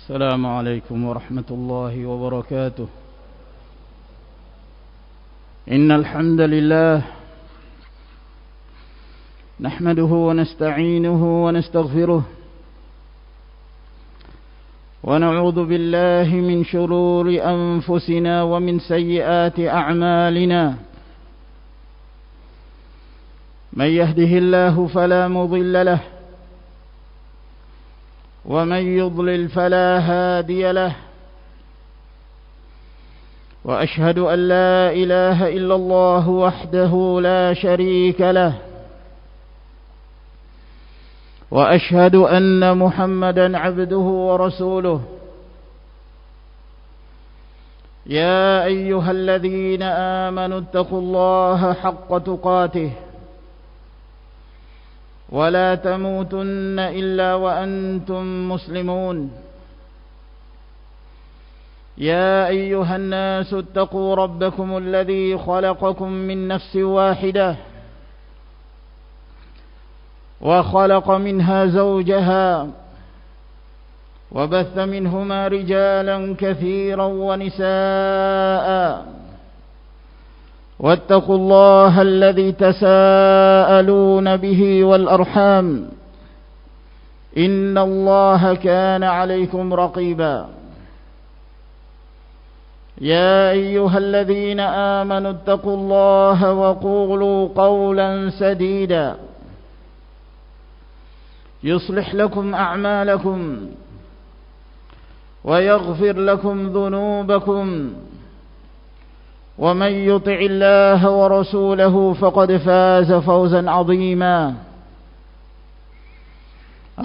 السلام عليكم ورحمة الله وبركاته. إن الحمد لله نحمده ونستعينه ونستغفره ونعوذ بالله من شرور أنفسنا ومن سيئات أعمالنا. من يهده الله فلا مضل له ومن يضلل فلا هادي له. وأشهد أن لا إله إلا الله وحده لا شريك له. وأشهد أن محمدا عبده ورسوله. يا أيها الذين آمنوا اتقوا الله حق تقاته ولا تموتن إلا وأنتم مسلمون. يا أيها الناس اتقوا ربكم الذي خلقكم من نفس واحدة وخلق منها زوجها وبث منهما رجالا كثيرا ونساء. واتقوا الله الذي تساءلون به والأرحام إن الله كان عليكم رقيبا. يا أيها الذين آمنوا اتقوا الله وقولوا قولا سديدا يصلح لكم أعمالكم ويغفر لكم ذنوبكم ومن يطع الله ورسوله فقد فاز فوزا عظيما.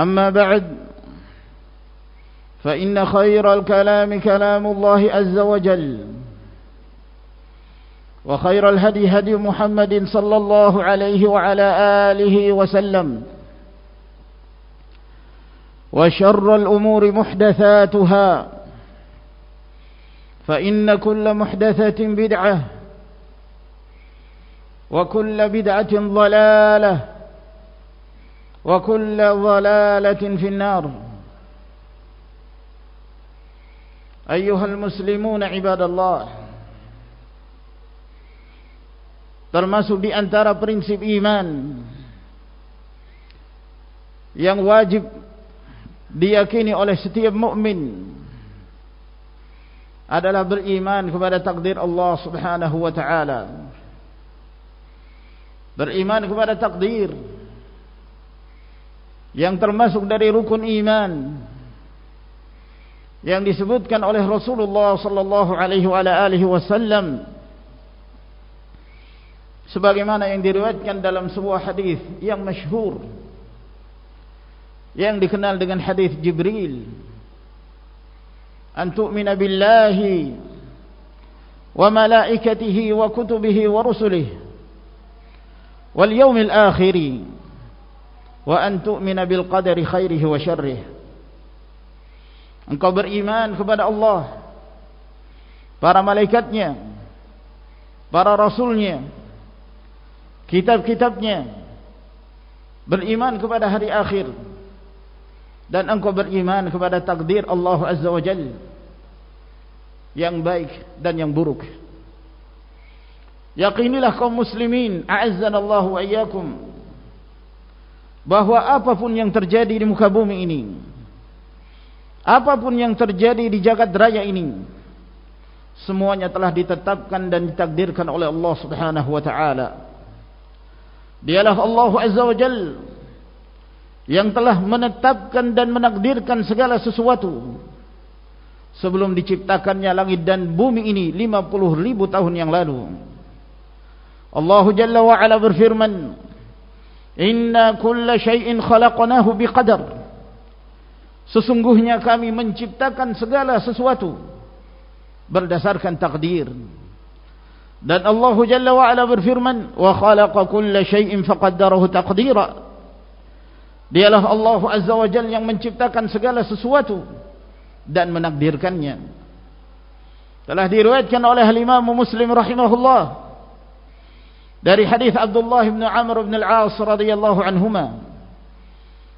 أما بعد فإن خير الكلام كلام الله عز وجل وخير الهدي هدي محمد صلى الله عليه وعلى آله وسلم. وشر الأمور محدثاتها فإن كل محدثة بدعة وكل بدعة ضلالة وكل ضلالة في النار. أيها المسلمون عباد الله, termasuk di antara prinsip iman yang wajib diyakini oleh setiap mukmin adalah beriman kepada takdir Allah Subhanahu wa taala. Beriman kepada takdir yang termasuk dari rukun iman yang disebutkan oleh Rasulullah sallallahu alaihi wasallam sebagaimana yang diriwayatkan dalam sebuah hadis yang masyhur yang dikenal dengan hadis Jibril. An tu'mina billahi wa malaikatihi wa kutubihi wa rusulihi wal yawmil akhiri wa an tu'mina bil qadari khairihi wa syarrihi. Engkau beriman kepada Allah, para malaikatnya, para rasulnya, kitab-kitabnya, beriman kepada hari akhir, dan engkau beriman kepada takdir Allah Azza wa Jalla yang baik dan yang buruk. Yakinilah kaum muslimin a'azzanallahu wa iyyakum bahwa apapun yang terjadi di muka bumi ini, apapun yang terjadi di jagat raya ini, semuanya telah ditetapkan dan ditakdirkan oleh Allah Subhanahu wa taala. Dialah Allah Azza wa Jalla yang telah menetapkan dan menakdirkan segala sesuatu sebelum diciptakannya langit dan bumi ini 50.000 tahun yang lalu. Allah Jalla wa Ala berfirman, "Inna kulla syai'in khalaqnahu biqadar." Sesungguhnya kami menciptakan segala sesuatu berdasarkan takdir. Dan Allah Jalla wa Ala berfirman, "Wa khalaqa kulla syai'in faqaddarahu taqdira." Dialah Allah Azza wa Jalla yang menciptakan segala sesuatu dan menakdirkannya. Telah diriwayatkan oleh Imam Muslim rahimahullah dari hadis Abdullah bin Amr bin Al-As radhiyallahu anhuma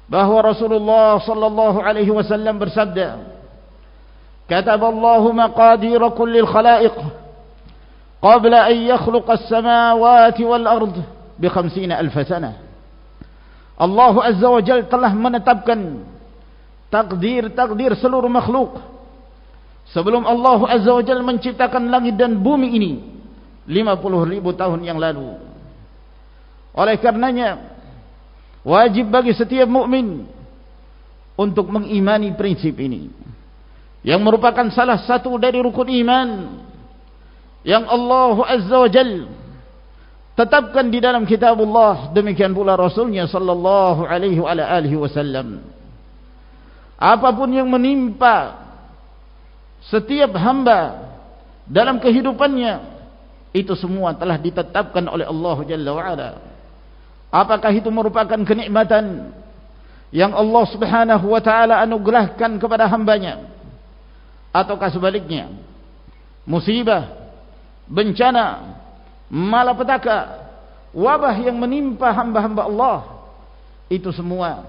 bahwa Rasulullah sallallahu alaihi wasallam bersabda, kataballahu maqadir kulli al-khalaiq qabla an yakhluqa as-samawati wal ard bi 50,000 sanah. Allah Azza wa Jalla telah menetapkan takdir-takdir seluruh makhluk sebelum Allah Azza wa Jalla menciptakan langit dan bumi ini 50,000 tahun yang lalu. Oleh karenanya wajib bagi setiap mukmin untuk mengimani prinsip ini, yang merupakan salah satu dari rukun iman yang Allah Azza wa Jalla tetapkan di dalam kitabullah, demikian pula Rasulnya sallallahu alaihi wa alihi wasallam. Apapun yang menimpa setiap hamba dalam kehidupannya, itu semua telah ditetapkan oleh Allah Jalla wa ala. Apakah itu merupakan kenikmatan yang Allah Subhanahu wa taala anugerahkan kepada hambanya, ataukah sebaliknya musibah, bencana, malapetaka, wabah yang menimpa hamba-hamba Allah, itu semua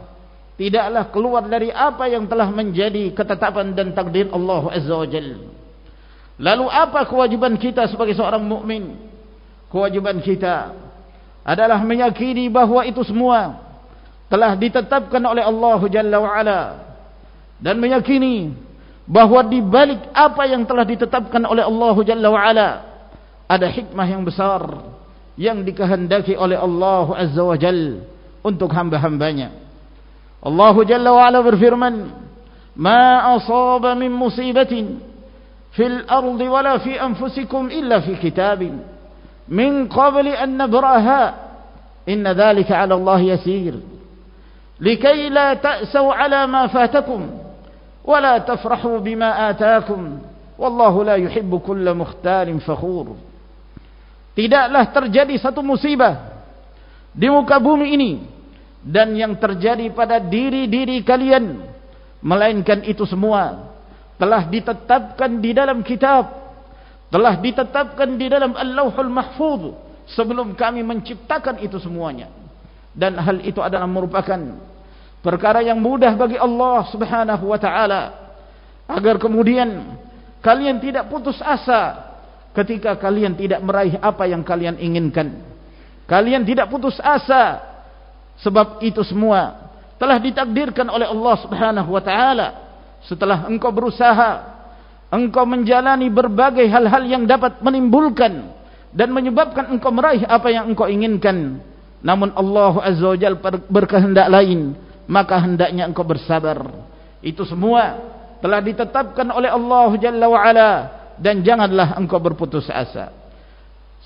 tidaklah keluar dari apa yang telah menjadi ketetapan dan takdir Allah Azza wa Jalla. Lalu apa kewajiban kita sebagai seorang mukmin? Kewajiban kita adalah meyakini bahwa itu semua telah ditetapkan oleh Allah Jalla wa ala, dan meyakini bahwa di balik apa yang telah ditetapkan oleh Allah Jalla wa ala ada hikmah yang besar yang dikehendaki oleh Allah Azza wa Jalla untuk hamba-hambanya. Allah Jalla wa ala berfirman, "Ma asaba min musibatin fil ardi wala fi anfusikum illa fi kitabin min qabli an nabraha inna dhalika 'ala Allah yasir likay la ta'saw 'ala ma fatakum wa la tafrahu bima ataakum wallahu la yuhibbu kulla mukhtalin fakhur." Tidaklah terjadi satu musibah di muka bumi ini dan yang terjadi pada diri-diri kalian, melainkan itu semua telah ditetapkan di dalam kitab, telah ditetapkan di dalam Al-Lauhul Mahfuz sebelum kami menciptakan itu semuanya. Dan hal itu adalah merupakan perkara yang mudah bagi Allah Subhanahu wa taala, agar kemudian kalian tidak putus asa ketika kalian tidak meraih apa yang kalian inginkan. Kalian tidak putus asa, sebab itu semua telah ditakdirkan oleh Allah Subhanahu wa taala. Setelah engkau berusaha, engkau menjalani berbagai hal-hal yang dapat menimbulkan dan menyebabkan engkau meraih apa yang engkau inginkan, namun Allah Azza wa Jalla berkehendak lain, maka hendaknya engkau bersabar. Itu semua telah ditetapkan oleh Allah Jalla wa ala, dan janganlah engkau berputus asa.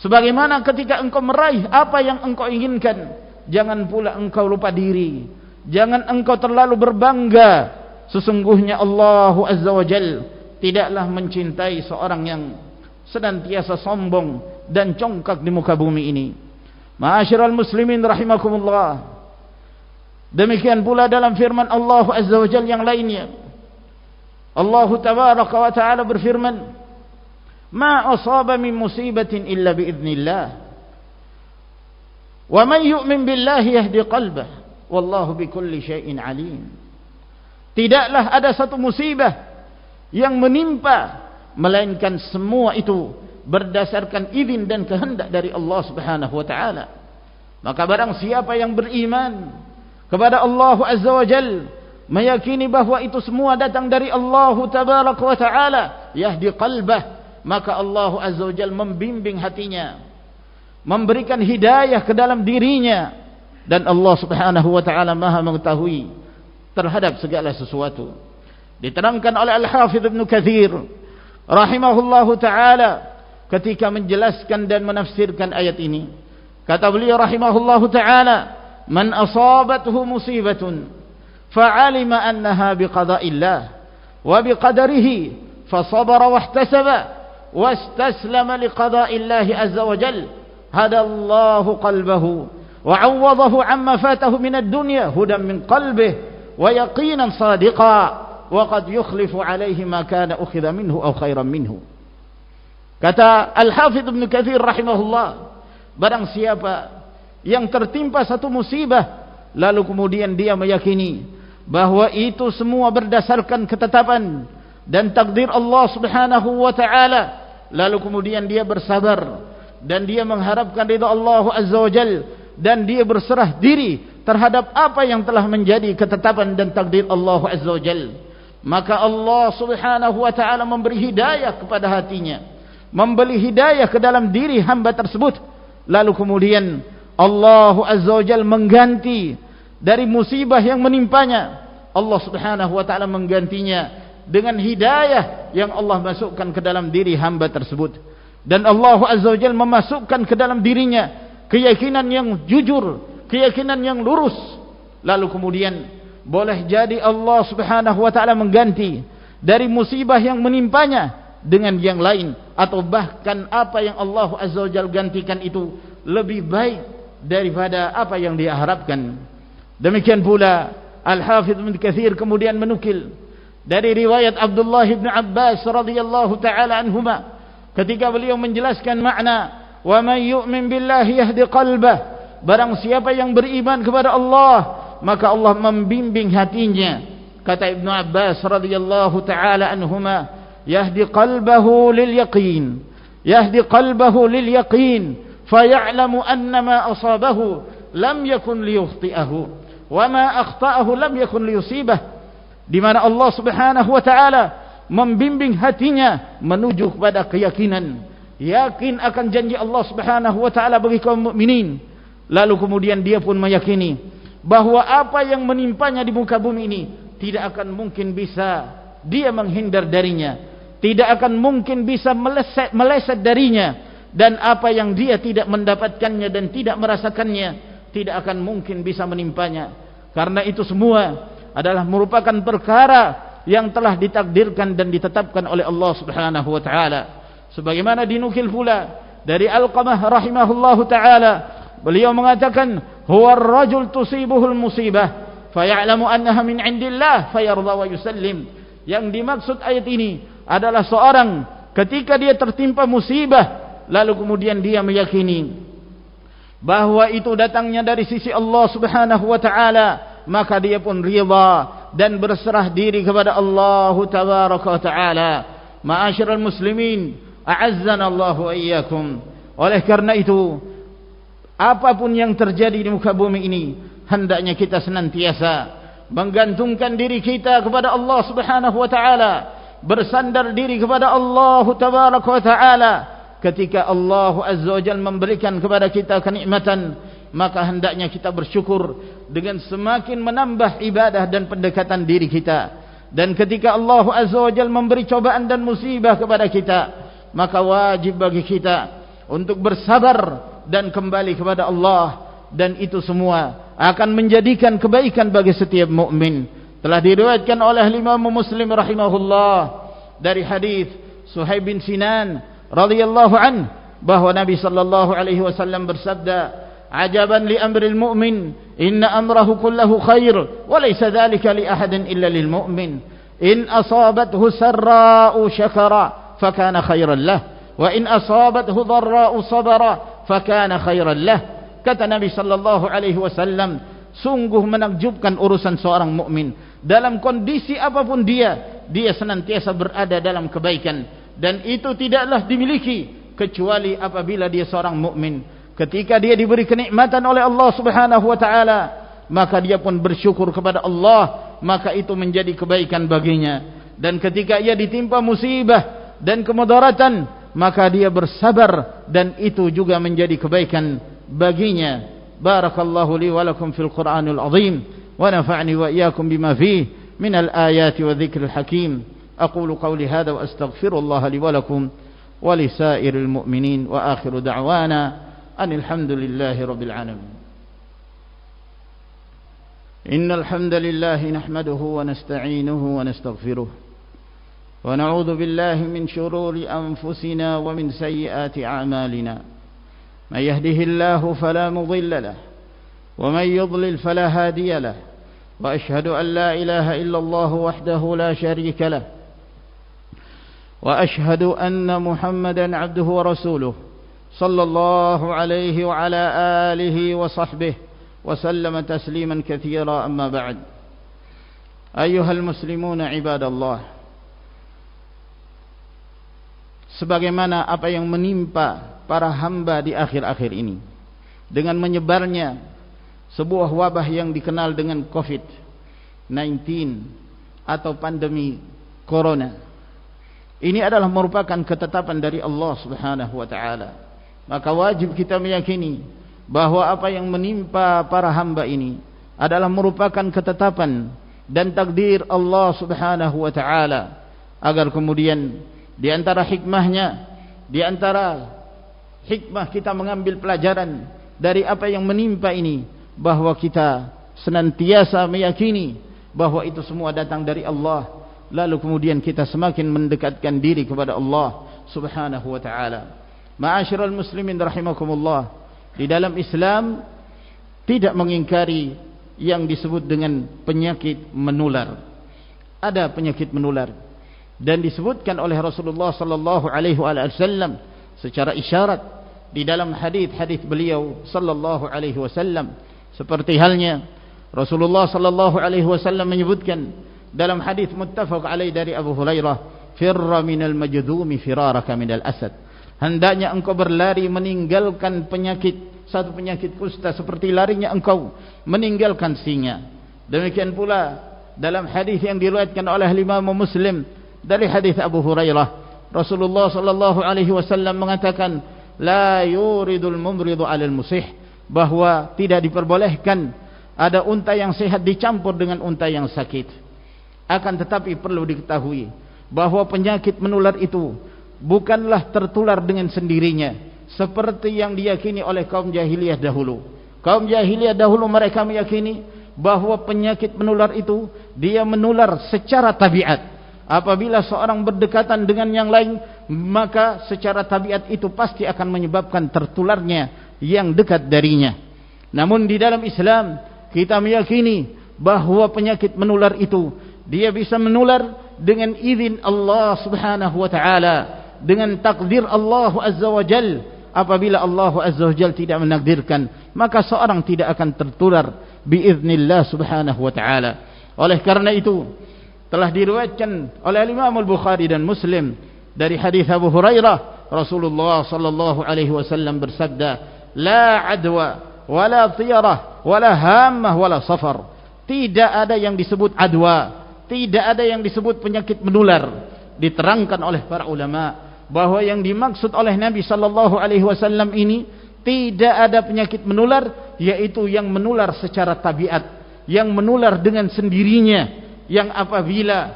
Sebagaimana ketika engkau meraih apa yang engkau inginkan, jangan pula engkau lupa diri, jangan engkau terlalu berbangga. Sesungguhnya Allah Azza wa Jalla tidaklah mencintai seorang yang senantiasa sombong dan congkak di muka bumi ini. Ma'asyiral muslimin rahimakumullah, demikian pula dalam firman Allah Azza wa Jalla yang lainnya, Allah tabaraka wa ta'ala berfirman, "Ma asaba min musibatin illa biidznillah wa man yu'min billahi yahdi qalbah wallahu bikulli syai'in alim." Tidaklah ada satu musibah yang menimpa, melainkan semua itu berdasarkan izin dan kehendak dari Allah Subhanahu wa taala. Maka barang siapa yang beriman kepada Allah Azza wa Jalla, meyakini bahwa itu semua datang dari Allah Tabaraka wa taala, yahdi qalbah, maka Allah Azza wa Jalla membimbing hatinya, memberikan hidayah ke dalam dirinya, dan Allah Subhanahu wa taala Maha mengetahui terhadap segala sesuatu. Diterangkan oleh Al-Hafidz Ibnu Katsir rahimahullahu taala ketika menjelaskan dan menafsirkan ayat ini, kata beliau rahimahullahu taala, "Man asabathu musibatun fa'alima annaha biqada'illah wa biqadarihi fasabara wahtasaba wastaslama liqada'illahi azza wa jalla hadallahu qalbahu wa 'awwadahu 'amma fatahu min ad-dunya hudan min qalbihi wa yaqinan sadiqa wa qad yukhlifu alaihi ma kana ukhidha minhu aw khairan minhu." Kata Al-Hafidz Ibnu Katsir rahimahullah, barang siapa yang tertimpa satu musibah lalu kemudian dia meyakini bahwa itu semua berdasarkan ketetapan dan takdir Allah Subhanahu wa ta'ala, lalu kemudian dia bersabar dan dia mengharapkan ridha Allah Azza wa Jalla, dan dia berserah diri terhadap apa yang telah menjadi ketetapan dan takdir Allah Azza wa Jalla, maka Allah Subhanahu wa ta'ala memberi hidayah kepada hatinya, memberi hidayah ke dalam diri hamba tersebut. Lalu kemudian Allah Azza wa Jalla mengganti dari musibah yang menimpanya, Allah Subhanahu wa ta'ala menggantinya dengan hidayah yang Allah masukkan ke dalam diri hamba tersebut. Dan Allah Azza wa Jalla memasukkan ke dalam dirinya keyakinan yang jujur, keyakinan yang lurus. Lalu kemudian boleh jadi Allah Subhanahu wa ta'ala mengganti dari musibah yang menimpanya dengan yang lain, atau bahkan apa yang Allah Azza wa Jalla gantikan itu lebih baik daripada apa yang dia harapkan. Demikian pula Al-Hafidh Ibn Katsir kemudian menukil dari riwayat Abdullah bin Abbas radhiyallahu taala anhuma, ketika beliau menjelaskan makna wa man yu'min billahi yahdi qalbah, barang siapa yang beriman kepada Allah maka Allah membimbing hatinya. Kata Ibnu Abbas radhiyallahu taala anhuma, yahdi qalbahu lil yaqin, yahdi qalbahu lil yaqin faya'lamu annama asabahu lam yakun liyukhti'ahu wa ma akhta'ahu lam yakun liyusibah. Di mana Allah Subhanahu wa taala membimbing hatinya menuju kepada keyakinan, yakin akan janji Allah Subhanahu wa taala bagi kaum mukminin. Lalu kemudian dia pun meyakini bahwa apa yang menimpanya di muka bumi ini tidak akan mungkin bisa dia menghindar darinya, tidak akan mungkin bisa meleset darinya, dan apa yang dia tidak mendapatkannya dan tidak merasakannya tidak akan mungkin bisa menimpanya. Karena itu semua adalah merupakan perkara yang telah ditakdirkan dan ditetapkan oleh Allah Subhanahu wa taala. Sebagaimana dinukil pula dari Alqamah rahimahullahu taala, beliau mengatakan, huwa ar-rajul tusibuhul musibah faya'lamu annaha min 'indillah fayarda wa yusallim. Yang dimaksud ayat ini adalah seorang ketika dia tertimpa musibah, lalu kemudian dia meyakini bahwa itu datangnya dari sisi Allah Subhanahu wa taala, maka dia pun ridha dan berserah diri kepada Allah tabaraka wa taala. Ma'asyiral muslimin, a'azzana Allah wa iyyakum. Oleh karena itu, apapun yang terjadi di muka bumi ini, hendaknya kita senantiasa menggantungkan diri kita kepada Allah Subhanahu wa taala, bersandar diri kepada Allah tabaraka wa taala. Ketika Allah Azza wa Jalla memberikan kepada kita kenikmatan, maka hendaknya kita bersyukur dengan semakin menambah ibadah dan pendekatan diri kita. Dan ketika Allah Azza wa Jalla memberi cobaan dan musibah kepada kita, maka wajib bagi kita untuk bersabar dan kembali kepada Allah. Dan itu semua akan menjadikan kebaikan bagi setiap mukmin. Telah diriwayatkan oleh Imam Muslim rahimahullah dari hadis Suhaib bin Sinan radhiyallahu an, bahwa Nabi sallallahu alaihi wasallam bersabda, ajaban li amril mu'min inna amrahu kullahu khair wa laysa dhalika li ahadin illa lil mu'min in asabathu sarra'u syakara fakana khairan lah wa in asabathu dharra'u sabara fakana khairan lah. Kata Nabi sallallahu alaihi wasallam, sungguh menakjubkan urusan seorang mukmin, dalam kondisi apapun dia senantiasa berada dalam kebaikan. Dan itu tidaklah dimiliki kecuali apabila dia seorang mukmin. Ketika dia diberi kenikmatan oleh Allah Subhanahu wa taala, maka dia pun bersyukur kepada Allah, maka itu menjadi kebaikan baginya. Dan ketika ia ditimpa musibah dan kemudaratan, maka dia bersabar, dan itu juga menjadi kebaikan baginya. Barakallahu li wa lakum fil Qur'anil azim wa nafa'ni wa iyyakum bima fihi min al-ayati wa dhikril hakim. أقول قولي هذا وأستغفر الله لي ولكم ولسائر المؤمنين وآخر دعوانا أن الحمد لله رب العالمين. إن الحمد لله نحمده ونستعينه ونستغفره ونعوذ بالله من شرور أنفسنا ومن سيئات أعمالنا. من يهده الله فلا مضل له ومن يضلل فلا هادي له وأشهد أن لا إله إلا الله وحده لا شريك له وأشهد أن محمدا عبده ورسوله صلى الله عليه وعلى آله وصحبه وسلم تسليما كثيرا. أما بعد، أيها المسلمون عباد الله، sebagaimana apa yang menimpa para hamba di akhir-akhir ini dengan menyebarnya sebuah wabah yang dikenal dengan COVID-19 atau pandemi corona. Ini adalah merupakan ketetapan dari Allah Subhanahu wa taala. Maka wajib kita meyakini bahwa apa yang menimpa para hamba ini adalah merupakan ketetapan dan takdir Allah Subhanahu wa taala, agar kemudian di antara hikmahnya, di antara hikmah kita mengambil pelajaran dari apa yang menimpa ini, bahwa kita senantiasa meyakini bahwa itu semua datang dari Allah, lalu kemudian kita semakin mendekatkan diri kepada Allah Subhanahu wa taala. Ma'asyiral muslimin rahimakumullah, di dalam Islam tidak mengingkari yang disebut dengan penyakit menular. Ada penyakit menular dan disebutkan oleh Rasulullah sallallahu alaihi wasallam secara isyarat di dalam hadis-hadis beliau sallallahu alaihi wasallam. Seperti halnya Rasulullah sallallahu alaihi wasallam menyebutkan dalam hadis muttafaq alaih dari Abu Hurairah, firra minal majdumi firaraka minal asad. Hendaknya engkau berlari meninggalkan satu penyakit kusta seperti larinya engkau meninggalkan singa. Demikian pula dalam hadis yang diriwayatkan oleh Imam Muslim dari hadis Abu Hurairah, Rasulullah sallallahu alaihi wasallam mengatakan, la yuridul mumridu 'alal musih, bahwa tidak diperbolehkan ada unta yang sehat dicampur dengan unta yang sakit. Akan tetapi perlu diketahui bahwa penyakit menular itu bukanlah tertular dengan sendirinya seperti yang diyakini oleh kaum jahiliyah dahulu. Kaum jahiliyah dahulu mereka meyakini bahwa penyakit menular itu dia menular secara tabiat. Apabila seorang berdekatan dengan yang lain, maka secara tabiat itu pasti akan menyebabkan tertularnya yang dekat darinya. Namun di dalam Islam kita meyakini bahwa penyakit menular itu dia bisa menular dengan izin Allah Subhanahu wa taala, dengan takdir Allah Azza wa Jalla. Apabila Allah Azza wa Jalla tidak menakdirkan, maka seorang tidak akan tertular biiznillah Subhanahu wa taala. Oleh karena itu telah diriwayatkan oleh Imam Al-Bukhari dan Muslim dari hadis Abu Hurairah, Rasulullah sallallahu alaihi wasallam bersabda, la adwa wala tiyarah wala hammah wala safar. Tidak ada yang disebut adwa, tidak ada yang disebut penyakit menular. Diterangkan oleh para ulama bahwa yang dimaksud oleh Nabi sallallahu alaihi wasallam ini tidak ada penyakit menular, yaitu yang menular secara tabiat, yang menular dengan sendirinya, yang apabila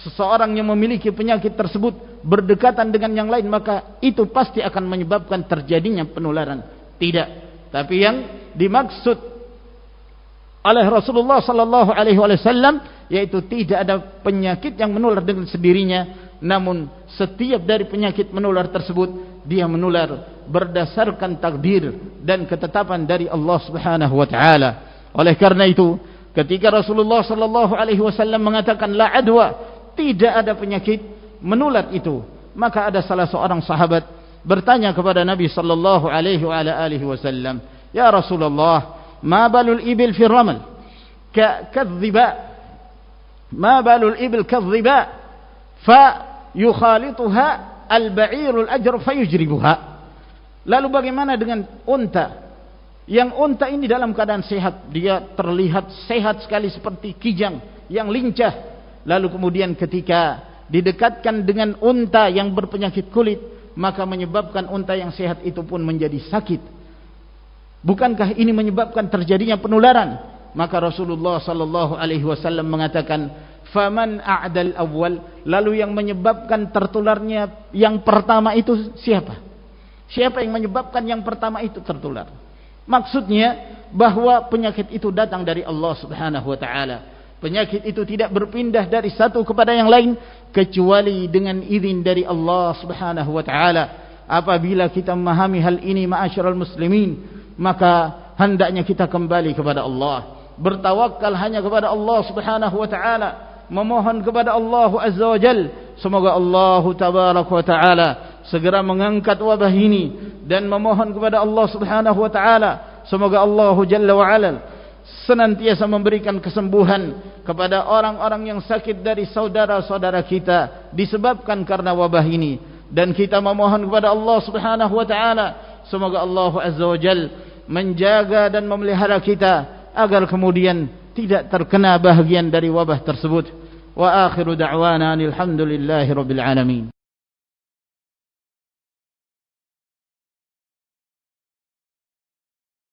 seseorang yang memiliki penyakit tersebut berdekatan dengan yang lain, maka itu pasti akan menyebabkan terjadinya penularan. Tidak, tapi yang dimaksud oleh Rasulullah sallallahu alaihi wasallam yaitu tidak ada penyakit yang menular dengan sendirinya, namun setiap dari penyakit menular tersebut dia menular berdasarkan takdir dan ketetapan dari Allah Subhanahu wa taala. Oleh karena itu, ketika Rasulullah sallallahu alaihi wasallam mengatakan la adwa, tidak ada penyakit menular itu, maka ada salah seorang sahabat bertanya kepada Nabi sallallahu alaihi wasallam, ya Rasulullah, ma balul ibil fi ramal kadhiba, ma balul ibil kadhiba fa yukhalituha al-ba'irul ajr fayujribuha. Lalu bagaimana dengan unta? Yang unta ini dalam keadaan sehat, dia terlihat sehat sekali seperti kijang yang lincah. Lalu kemudian ketika didekatkan dengan unta yang berpenyakit kulit, maka menyebabkan unta yang sehat itu pun menjadi sakit. Bukankah ini menyebabkan terjadinya penularan? Maka Rasulullah sallallahu alaihi wasallam mengatakan, faman a'dal awwal, lalu yang menyebabkan tertularnya yang pertama itu siapa? Siapa yang menyebabkan yang pertama itu tertular? Maksudnya bahwa penyakit itu datang dari Allah Subhanahu wa taala. Penyakit itu tidak berpindah dari satu kepada yang lain kecuali dengan izin dari Allah Subhanahu wa taala. Apabila kita memahami hal ini, ma'asyiral muslimin, maka hendaknya kita kembali kepada Allah, bertawakal hanya kepada Allah Subhanahu wa taala, memohon kepada Allah Azza wa Jalla, semoga Allah tabaraka wa taala segera mengangkat wabah ini, dan memohon kepada Allah Subhanahu wa taala semoga Allah Jalla wa Ala senantiasa memberikan kesembuhan kepada orang-orang yang sakit dari saudara-saudara kita disebabkan karena wabah ini, dan kita memohon kepada Allah Subhanahu wa taala semoga Allah Azza wa Jalla menjaga dan memelihara kita agar kemudian tidak terkena bahagian dari wabah tersebut. Wa akhiru da'wana alhamdulillahi rabbil alamin.